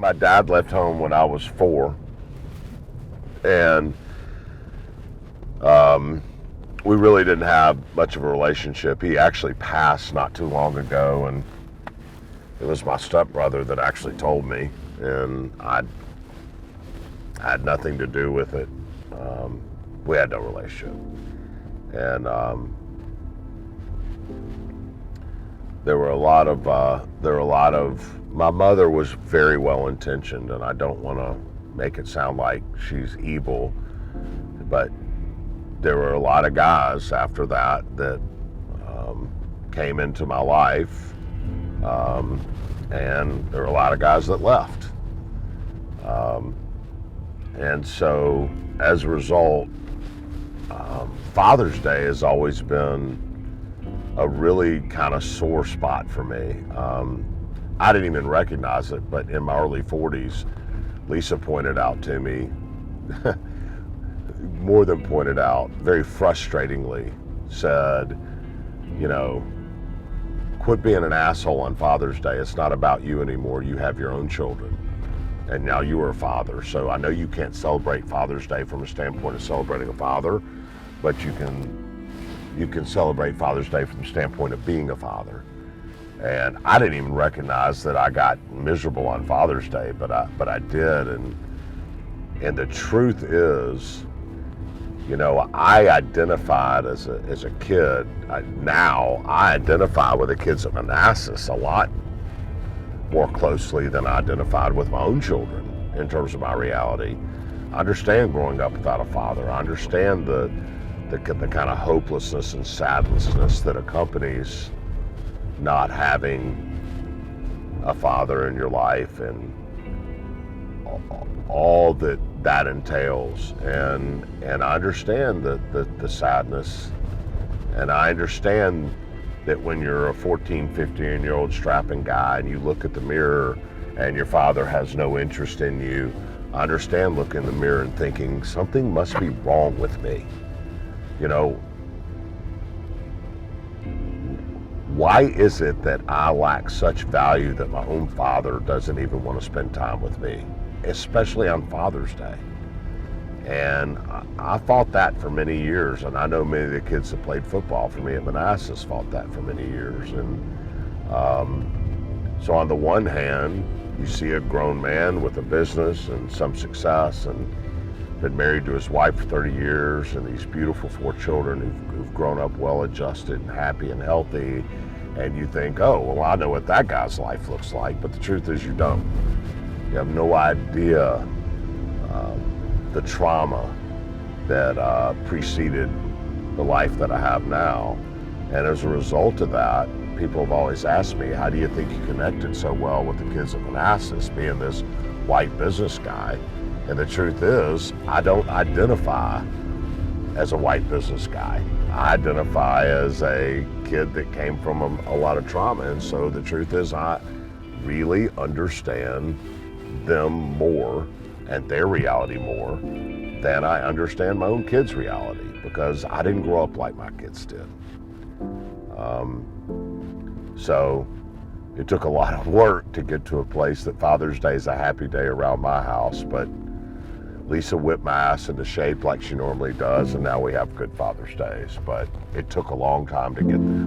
my dad left home when I was 4, and we really didn't have much of a relationship. He actually passed not too long ago, and it was my stepbrother that actually told me, and I had nothing to do with it. We had no relationship, and there were a lot of. My mother was very well intentioned, and I don't want to make it sound like she's evil, but there were a lot of guys after that came into my life, and there were a lot of guys that left. And so, as a result, Father's Day has always been a really kind of sore spot for me. I didn't even recognize it, but in my early 40s, Lisa pointed out to me, more than pointed out, very frustratingly said, you know, quit being an asshole on Father's Day. It's not about you anymore. You have your own children, and now you are a father. So I know you can't celebrate Father's Day from a standpoint of celebrating a father, but you can celebrate Father's Day from the standpoint of being a father. And I didn't even recognize that I got miserable on Father's Day, but I did. And the truth is, you know, I identified as a kid. Now I identify with the kids at Manassas a lot more closely than I identified with my own children in terms of my reality. I understand growing up without a father. I understand the kind of hopelessness and sadness that accompanies not having a father in your life, and all that entails. And I understand the sadness, and I understand that when you're a 14, 15-year-old strapping guy and you look at the mirror and your father has no interest in you, I understand looking in the mirror and thinking, something must be wrong with me. You know, why is it that I lack such value that my own father doesn't even want to spend time with me, especially on Father's Day? And I fought that for many years, and I know many of the kids that played football for me at Manassas fought that for many years. And so on the one hand, you see a grown man with a business and some success, and been married to his wife for 30 years, and these beautiful 4 children who've grown up well-adjusted and happy and healthy, and you think, oh, well, I know what that guy's life looks like, but the truth is you don't. You have no idea the trauma that preceded the life that I have now. And as a result of that, people have always asked me, how do you think you connected so well with the kids at Manassas, being this white business guy? And the truth is, I don't identify as a white business guy. I identify as a kid that came from a lot of trauma. And so the truth is, I really understand them more and their reality more than I understand my own kids' reality, because I didn't grow up like my kids did. So it took a lot of work to get to a place that Father's Day is a happy day around my house, but Lisa whipped my ass into shape like she normally does, and now we have good Father's Days, but it took a long time to get there.